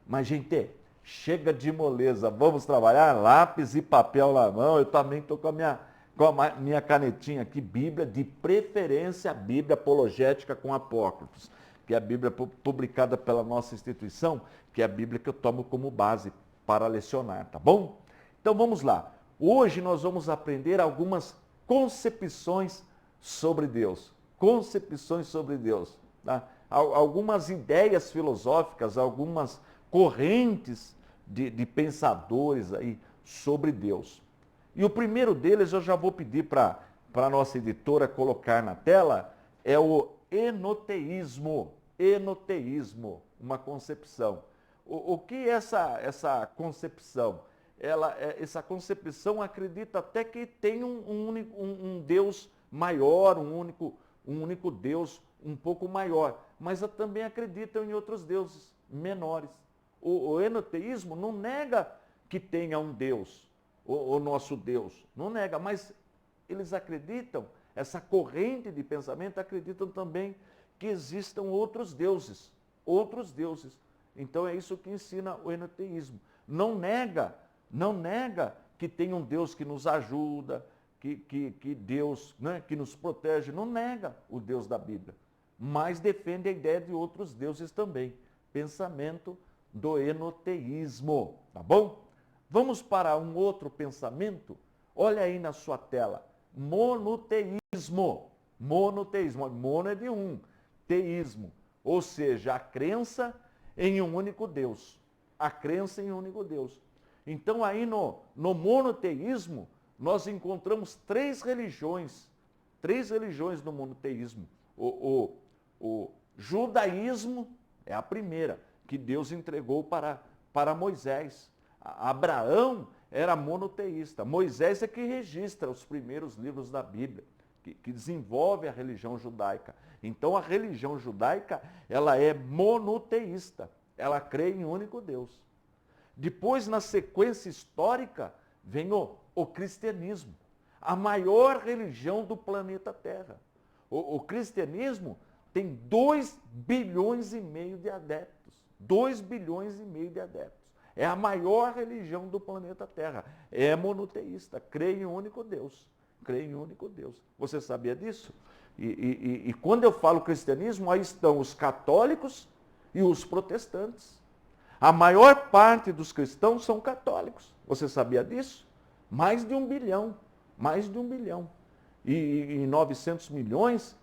Mas, gente, chega de moleza, vamos trabalhar, lápis e papel na mão. Eu também estou com a minha canetinha aqui, Bíblia, de preferência a Bíblia apologética com apócrifos, que é a Bíblia publicada pela nossa instituição, que é a Bíblia que eu tomo como base para lecionar, tá bom? Então vamos lá. Hoje nós vamos aprender algumas concepções sobre Deus. Concepções sobre Deus. Tá? Algumas ideias filosóficas, algumas correntes de pensadores aí sobre Deus. E o primeiro deles eu já vou pedir para a nossa editora colocar na tela, é o enoteísmo. Enoteísmo, uma concepção. O que é essa concepção? Essa concepção acredita até que tem um Deus maior, um único Deus um pouco maior, mas também acreditam em outros deuses menores. O enoteísmo não nega que tenha um Deus, o nosso Deus, não nega, mas eles acreditam, essa corrente de pensamento acreditam também que existam outros deuses. Então é isso que ensina o enoteísmo. Não nega que tem um Deus que nos ajuda, que Deus, né, que nos protege, não nega o Deus da Bíblia, mas defende a ideia de outros deuses também. Pensamento do enoteísmo, tá bom? Vamos para um outro pensamento? Olha aí na sua tela. Monoteísmo. Monoteísmo. Mono é de um. Teísmo. Ou seja, a crença em um único Deus. A crença em um único Deus. Então aí no monoteísmo, nós encontramos três religiões no monoteísmo. O judaísmo é a primeira, que Deus entregou para Moisés. Abraão era monoteísta. Moisés é que registra os primeiros livros da Bíblia, que desenvolve a religião judaica. Então a religião judaica, ela é monoteísta. Ela crê em um único Deus. Depois, na sequência histórica, vem o cristianismo, a maior religião do planeta Terra. O cristianismo tem 2,5 bilhões de adeptos. 2,5 bilhões de adeptos. É a maior religião do planeta Terra. É monoteísta, crê em um único Deus. Crê em um único Deus. Você sabia disso? E quando eu falo cristianismo, aí estão os católicos e os protestantes. A maior parte dos cristãos são católicos. Você sabia disso? Mais de 1 bilhão. Mais de 1 bilhão. E 900 milhões,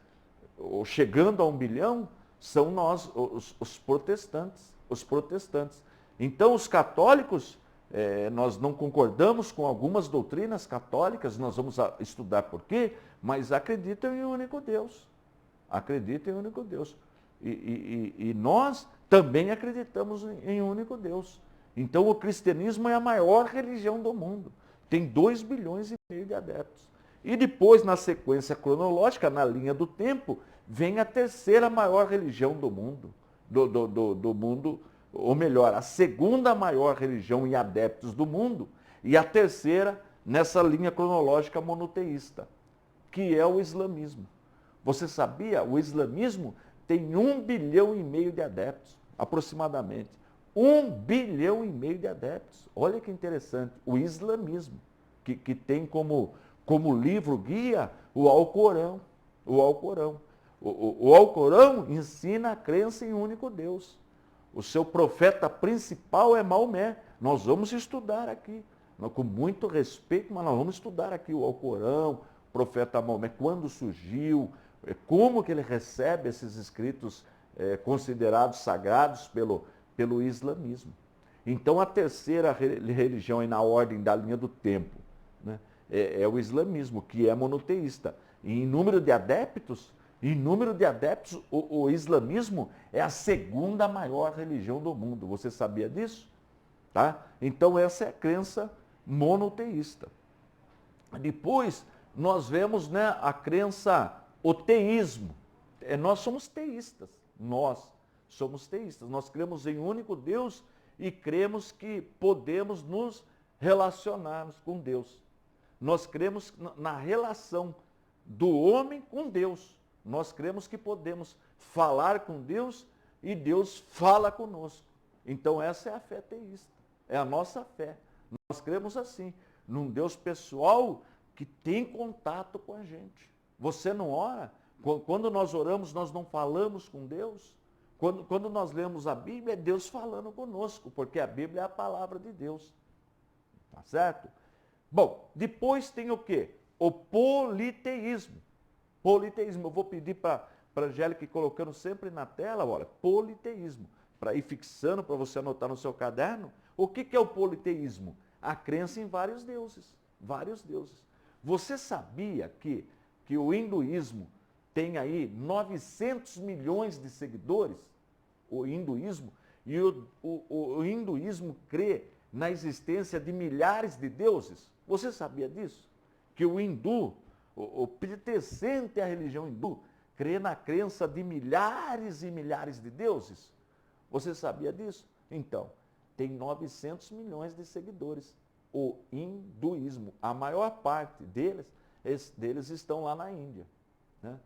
chegando a 1 bilhão, são nós, os protestantes. Os protestantes. Então, os católicos, nós não concordamos com algumas doutrinas católicas, nós vamos estudar por quê, mas acreditam em um único Deus. Acreditam em um único Deus. E nós também acreditamos em um único Deus. Então, o cristianismo é a maior religião do mundo. Tem 2,5 bilhões de adeptos. E depois, na sequência cronológica, na linha do tempo, vem a terceira maior religião do mundo. Do mundo, ou melhor, a segunda maior religião em adeptos do mundo, e a terceira nessa linha cronológica monoteísta, que é o islamismo. Você sabia? O islamismo tem 1,5 bilhão de adeptos, aproximadamente. 1,5 bilhão de adeptos. Olha que interessante. O islamismo, que tem como livro guia o Alcorão. O Alcorão. O Alcorão ensina a crença em um único Deus. O seu profeta principal é Maomé. Nós vamos estudar aqui, com muito respeito, mas nós vamos estudar aqui o Alcorão, o profeta Maomé, quando surgiu, como que ele recebe esses escritos considerados sagrados pelo islamismo. Então, a terceira religião aí na ordem da linha do tempo, né, é o islamismo, que é monoteísta. E em número de adeptos, o islamismo é a segunda maior religião do mundo. Você sabia disso? Tá? Então, essa é a crença monoteísta. Depois, nós vemos, né, a crença, o teísmo. Nós somos teístas. Nós somos teístas. Nós cremos em um único Deus e cremos que podemos nos relacionarmos com Deus. Nós cremos na relação do homem com Deus. Nós cremos que podemos falar com Deus e Deus fala conosco. Então essa é a fé teísta, é a nossa fé. Nós cremos assim, num Deus pessoal que tem contato com a gente. Você não ora? Quando nós oramos, nós não falamos com Deus? Quando nós lemos a Bíblia, é Deus falando conosco, porque a Bíblia é a palavra de Deus. Tá certo? Bom, depois tem o quê? O politeísmo. Politeísmo, eu vou pedir para a Angélica ir colocando sempre na tela, olha, politeísmo, para ir fixando, para você anotar no seu caderno. O que é o politeísmo? A crença em vários deuses, vários deuses. Você sabia que o hinduísmo tem aí 900 milhões de seguidores? O hinduísmo, e o hinduísmo crê na existência de milhares de deuses. Você sabia disso? Que o hindu, o pertencente à religião hindu, crê na crença de milhares e milhares de deuses? Você sabia disso? Então, tem 900 milhões de seguidores. O hinduísmo, a maior parte deles estão lá na Índia, né?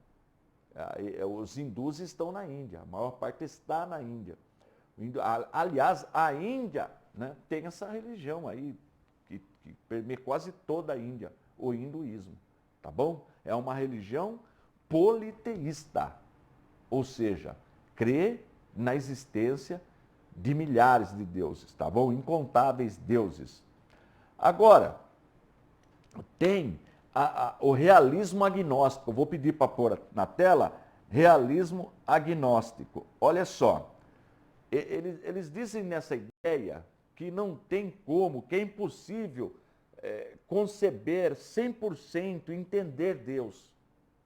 Os hindus estão na Índia, a maior parte está na Índia. Aliás, a Índia, né, tem essa religião aí, que permeia quase toda a Índia, o hinduísmo. Tá bom? É uma religião politeísta, ou seja, crê na existência de milhares de deuses, tá bom? Incontáveis deuses. Agora, tem o realismo agnóstico. Eu vou pedir para pôr na tela, realismo agnóstico. Olha só, eles dizem nessa ideia que não tem como, que é impossível conceber 100%, entender Deus.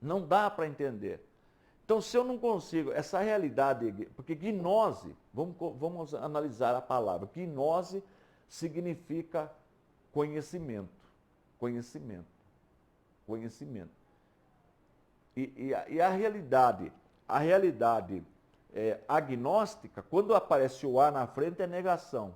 Não dá para entender. Então, se eu não consigo, essa realidade, porque gnose, vamos analisar a palavra, gnose significa conhecimento, conhecimento. Conhecimento. E a realidade agnóstica, quando aparece o A na frente, é negação.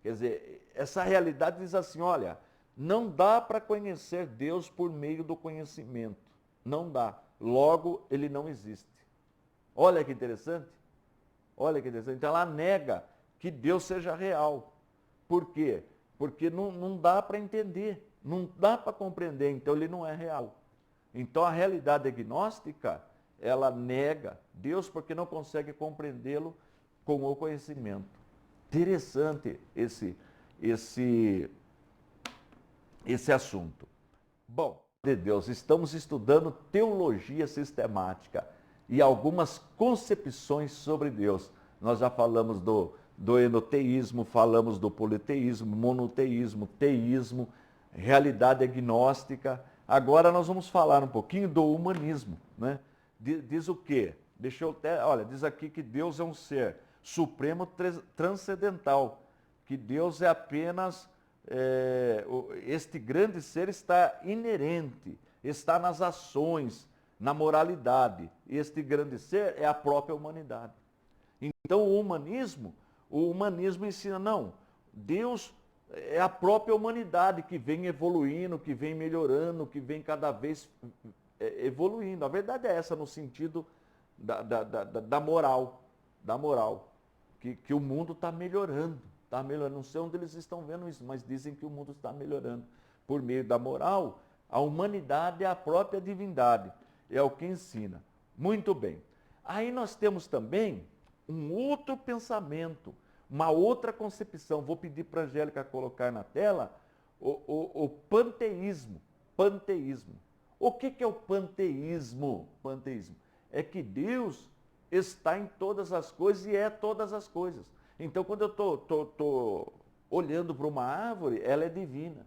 Quer dizer, essa realidade diz assim, olha, não dá para conhecer Deus por meio do conhecimento. Não dá. Logo, ele não existe. Olha que interessante. Olha que interessante. Então, ela nega que Deus seja real. Por quê? Porque não dá para entender. Não dá para compreender, então ele não é real. Então a realidade agnóstica, ela nega Deus porque não consegue compreendê-lo com o conhecimento. Interessante esse assunto. Bom, de Deus, estamos estudando teologia sistemática e algumas concepções sobre Deus. Nós já falamos do enoteísmo, falamos do politeísmo, monoteísmo, teísmo, realidade agnóstica. Agora nós vamos falar um pouquinho do humanismo, né? Diz o quê? Olha, diz aqui que Deus é um ser supremo transcendental, que Deus é apenas, este grande ser está inerente, está nas ações, na moralidade. Este grande ser é a própria humanidade. Então o humanismo ensina, não, Deus é a própria humanidade que vem evoluindo, que vem melhorando, que vem cada vez evoluindo. A verdade é essa, no sentido da moral, que o mundo está melhorando, está melhorando. Não sei onde eles estão vendo isso, mas dizem que o mundo está melhorando. Por meio da moral, a humanidade é a própria divindade, é o que ensina. Muito bem. Aí nós temos também um outro pensamento, uma outra concepção. Vou pedir para a Angélica colocar na tela o panteísmo. Panteísmo. O que é o panteísmo? Panteísmo é que Deus está em todas as coisas e é todas as coisas. Então, quando eu estou olhando para uma árvore, ela é divina.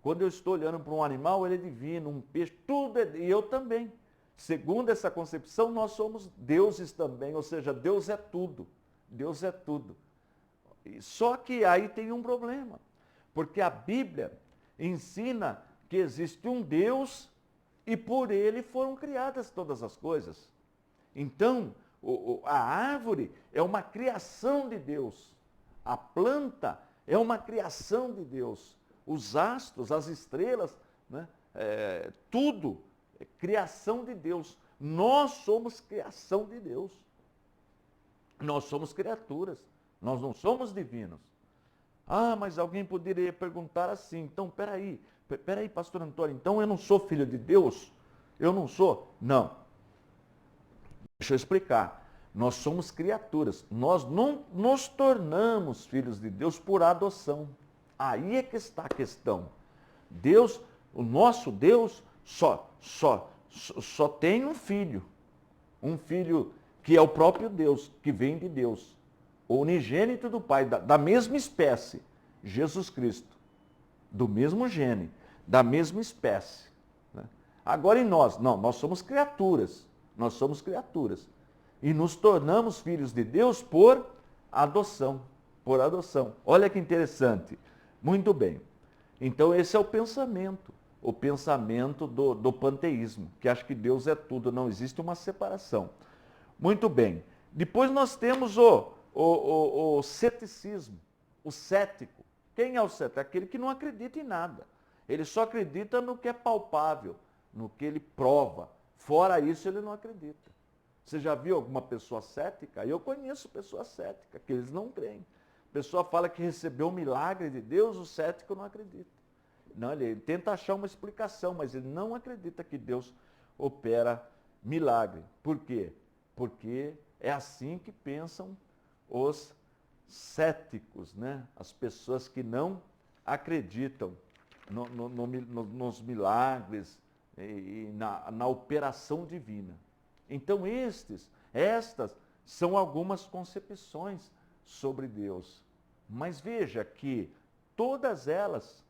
Quando eu estou olhando para um animal, ele é divino, um peixe, tudo é, e eu também. Segundo essa concepção, nós somos deuses também, ou seja, Deus é tudo. Deus é tudo. Só que aí tem um problema, porque a Bíblia ensina que existe um Deus e por ele foram criadas todas as coisas. Então, a árvore é uma criação de Deus, a planta é uma criação de Deus, os astros, as estrelas, né? Tudo é criação de Deus. Nós somos criação de Deus. Nós somos criaturas. Nós não somos divinos. Ah, mas alguém poderia perguntar assim, então, peraí, pastor Antônio, então eu não sou filho de Deus? Eu não sou? Não. Deixa eu explicar. Nós somos criaturas. Nós não nos tornamos filhos de Deus por adoção. Aí é que está a questão. Deus, o nosso Deus, só tem um filho. Um filho que é o próprio Deus, que vem de Deus. O unigênito do Pai, da mesma espécie, Jesus Cristo. Do mesmo gene, da mesma espécie. Né? Agora em nós, não, nós somos criaturas. Nós somos criaturas. E nos tornamos filhos de Deus por adoção. Por adoção. Olha que interessante. Muito bem. Então esse é o pensamento do panteísmo, que acha que Deus é tudo, não existe uma separação. Muito bem. Depois nós temos o ceticismo, o cético. Quem é o cético? Aquele que não acredita em nada. Ele só acredita no que é palpável, no que ele prova. Fora isso, ele não acredita. Você já viu alguma pessoa cética? Eu conheço pessoas céticas, que eles não creem. A pessoa fala que recebeu um milagre de Deus, o cético não acredita. Não, ele tenta achar uma explicação, mas ele não acredita que Deus opera milagre. Por quê? Porque é assim que pensam os céticos, né? As pessoas que não acreditam nos milagres e na operação divina. Então estas são algumas concepções sobre Deus. Mas veja que todas elas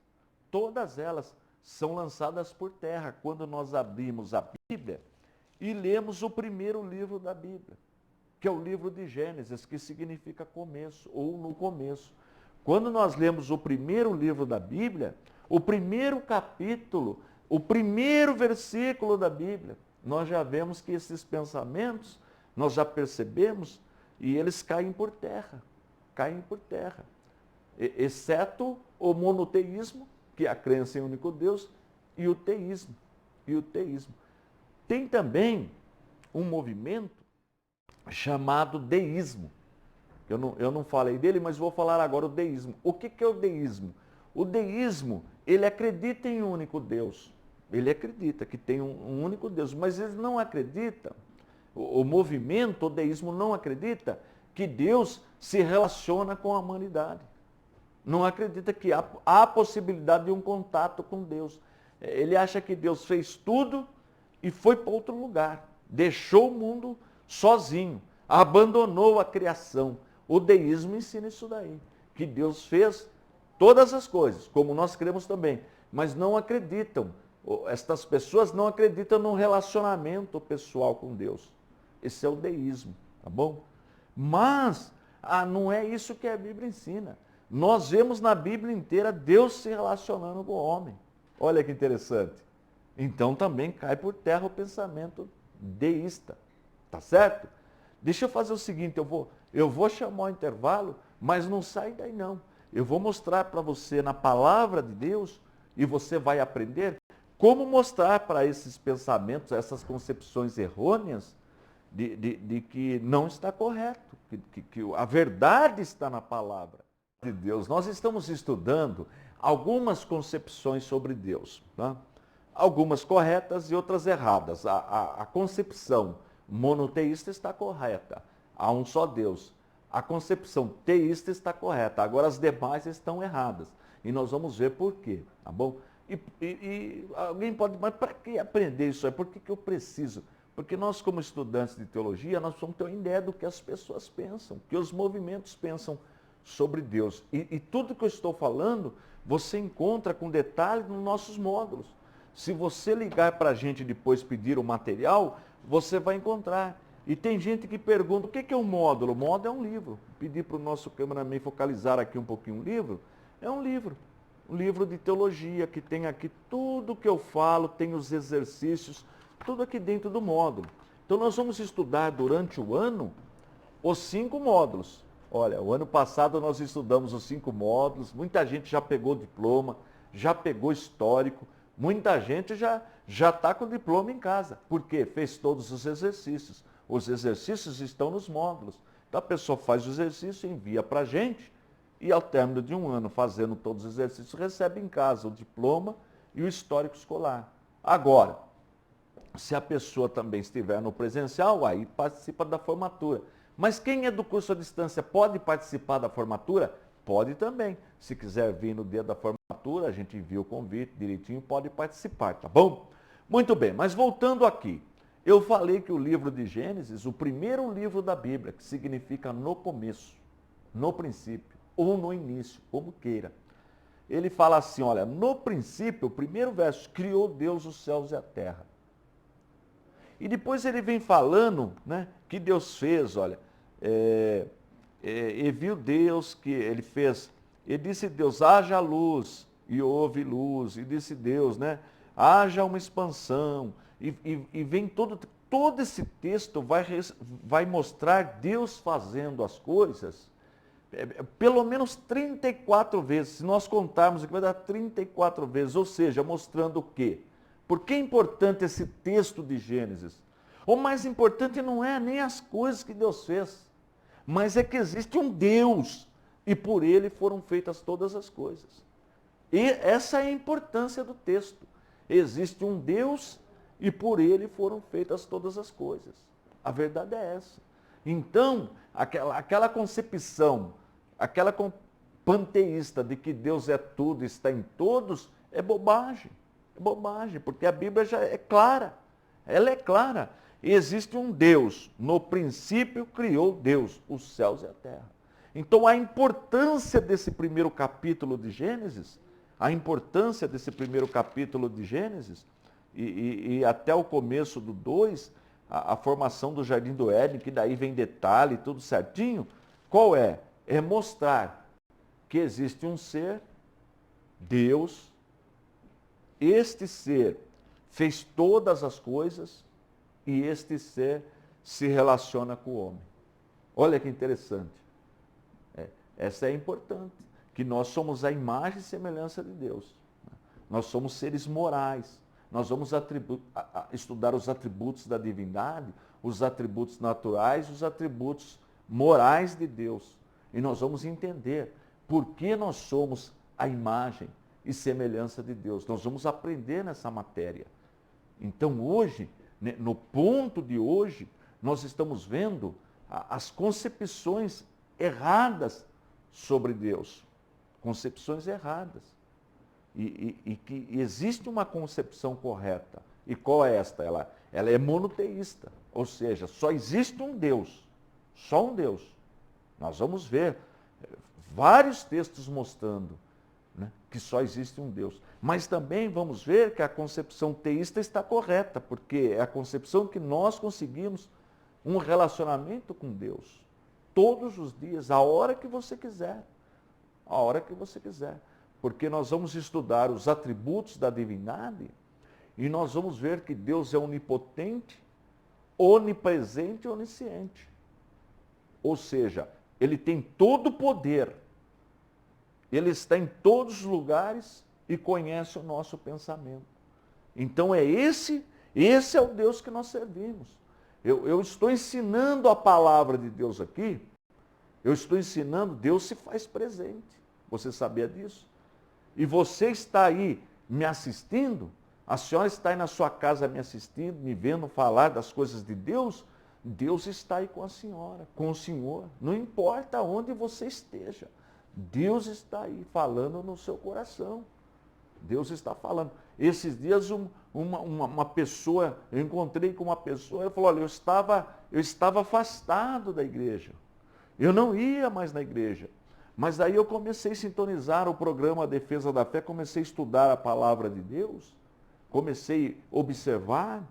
são lançadas por terra quando nós abrimos a Bíblia e lemos o primeiro livro da Bíblia, que é o livro de Gênesis, que significa começo, ou no começo. Quando nós lemos o primeiro livro da Bíblia, o primeiro capítulo, o primeiro versículo da Bíblia, nós já vemos que esses pensamentos, nós já percebemos, e eles caem por terra, exceto o monoteísmo, que é a crença em um único Deus, e o teísmo. Tem também um movimento chamado deísmo. Eu não falei dele, mas vou falar agora o deísmo. O que é o deísmo? O deísmo, ele acredita em um único Deus. Ele acredita que tem um único Deus, mas ele não acredita, o movimento, o deísmo não acredita que Deus se relaciona com a humanidade. Não acredita que há a possibilidade de um contato com Deus. Ele acha que Deus fez tudo e foi para outro lugar. Deixou o mundo sozinho, abandonou a criação. O deísmo ensina isso daí, que Deus fez todas as coisas, como nós cremos também, mas não acreditam. Estas pessoas não acreditam no relacionamento pessoal com Deus. Esse é o deísmo, tá bom? Mas não é isso que a Bíblia ensina. Nós vemos na Bíblia inteira Deus se relacionando com o homem. Olha que interessante. Então também cai por terra o pensamento deísta. Tá certo? Deixa eu fazer o seguinte, eu vou chamar o intervalo, mas não sai daí não. Eu vou mostrar para você na palavra de Deus, e você vai aprender como mostrar para esses pensamentos, essas concepções errôneas, de que não está correto, que a verdade está na palavra de Deus. Nós estamos estudando algumas concepções sobre Deus, tá? Algumas corretas e outras erradas. A concepção monoteísta está correta, há um só Deus. A concepção teísta está correta, agora as demais estão erradas. E nós vamos ver por quê, tá bom? E alguém pode, mas para que aprender isso aí? Por que eu preciso? Porque nós, como estudantes de teologia, nós vamos ter uma ideia do que as pessoas pensam, que os movimentos pensam sobre Deus. E tudo que eu estou falando, você encontra com detalhe nos nossos módulos. Se você ligar para a gente depois pedir o material, você vai encontrar. E tem gente que pergunta, o que é um módulo? O módulo é um livro. Pedir para o nosso cameraman focalizar aqui um pouquinho o livro. É um livro de teologia, que tem aqui tudo que eu falo, tem os exercícios, tudo aqui dentro do módulo. Então nós vamos estudar durante o ano os 5 módulos. Olha, o ano passado nós estudamos os 5 módulos, muita gente já pegou diploma, já pegou histórico, muita gente já está com diploma em casa. Por quê? Fez todos os exercícios. Os exercícios estão nos módulos. Então a pessoa faz o exercício, envia para a gente e ao término de um ano fazendo todos os exercícios, recebe em casa o diploma e o histórico escolar. Agora, se a pessoa também estiver no presencial, aí participa da formatura. Mas quem é do curso à distância pode participar da formatura? Pode também. Se quiser vir no dia da formatura, a gente envia o convite direitinho, pode participar, tá bom? Muito bem, mas voltando aqui. Eu falei que o livro de Gênesis, o primeiro livro da Bíblia, que significa no começo, no princípio, ou no início, como queira. Ele fala assim, olha, no princípio, o primeiro verso, criou Deus os céus e a terra. E depois ele vem falando, né, que Deus fez, olha, e viu Deus que ele fez, e disse Deus, haja luz, e houve luz, e disse Deus, né, haja uma expansão, e vem todo esse texto vai mostrar Deus fazendo as coisas, pelo menos 34 vezes, se nós contarmos aqui vai dar 34 vezes, ou seja, mostrando o quê? Por que é importante esse texto de Gênesis? O mais importante não é nem as coisas que Deus fez, mas é que existe um Deus e por ele foram feitas todas as coisas. E essa é a importância do texto. Existe um Deus e por ele foram feitas todas as coisas. A verdade é essa. Então, aquela concepção, aquela panteísta de que Deus é tudo, está em todos, é bobagem. É bobagem, porque a Bíblia já é clara. Ela é clara. Existe um Deus. No princípio criou Deus, os céus e a terra. Então a importância desse primeiro capítulo de Gênesis, e até o começo do 2, a formação do Jardim do Éden, que daí vem detalhe, tudo certinho, qual é? É mostrar que existe um ser, Deus. Este ser fez todas as coisas e este ser se relaciona com o homem. Olha que interessante. Essa é importante, que nós somos a imagem e semelhança de Deus. Nós somos seres morais. Nós vamos estudar os atributos da divindade, os atributos naturais, os atributos morais de Deus. E nós vamos entender por que nós somos a imagem e semelhança de Deus. Nós vamos aprender nessa matéria. Então hoje, no ponto de hoje, nós estamos vendo as concepções erradas sobre Deus. Concepções erradas. E que existe uma concepção correta. E qual é esta? Ela é monoteísta. Ou seja, só existe um Deus. Só um Deus. Nós vamos ver vários textos mostrando, né, que só existe um Deus. Mas também vamos ver que a concepção teísta está correta, porque é a concepção que nós conseguimos um relacionamento com Deus. Todos os dias, a hora que você quiser. A hora que você quiser. Porque nós vamos estudar os atributos da divindade e nós vamos ver que Deus é onipotente, onipresente e onisciente. Ou seja, ele tem todo o poder. Ele está em todos os lugares e conhece o nosso pensamento. Então esse é o Deus que nós servimos. Eu estou ensinando a palavra de Deus aqui, eu estou ensinando, Deus se faz presente. Você sabia disso? E você está aí me assistindo, a senhora está aí na sua casa me assistindo, me vendo falar das coisas de Deus, Deus está aí com a senhora, com o senhor. Não importa onde você esteja, Deus está aí falando no seu coração. Deus está falando. Esses dias uma pessoa, eu encontrei com uma pessoa, ela falou, olha, eu estava afastado da igreja. Eu não ia mais na igreja. Mas aí eu comecei a sintonizar o programa Defesa da Fé, comecei a estudar a palavra de Deus, comecei a observar,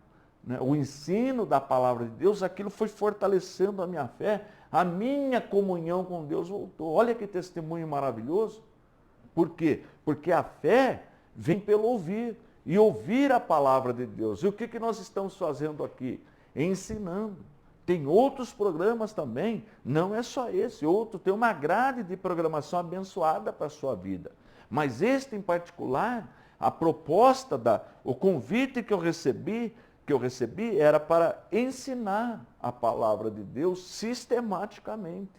né, o ensino da palavra de Deus, aquilo foi fortalecendo a minha fé, a minha comunhão com Deus voltou. Olha que testemunho maravilhoso. Por quê? Porque a fé vem pelo ouvir, e ouvir a palavra de Deus. E o que nós estamos fazendo aqui? Ensinando. Tem outros programas também, não é só esse, outro, tem uma grade de programação abençoada para a sua vida. Mas este em particular, a proposta, o convite que eu recebi, que eu recebi era para ensinar a palavra de Deus sistematicamente.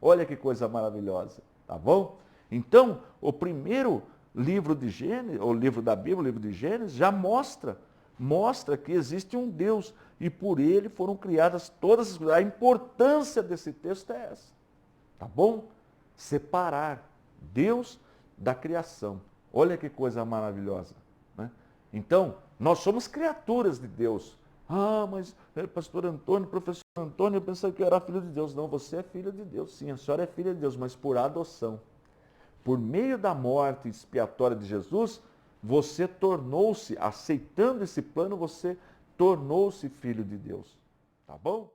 Olha que coisa maravilhosa, tá bom? Então, o primeiro livro de Gênesis, o livro da Bíblia, o livro de Gênesis, já mostra que existe um Deus e por ele foram criadas todas as coisas. A importância desse texto é essa, tá bom? Separar Deus da criação. Olha que coisa maravilhosa, né? Então, nós somos criaturas de Deus. Ah, mas pastor Antônio, professor Antônio, eu pensei que eu era filho de Deus. Não, você é filho de Deus, sim, a senhora é filha de Deus, mas por adoção. Por meio da morte expiatória de Jesus, você tornou-se, aceitando esse plano, você tornou-se filho de Deus. Tá bom?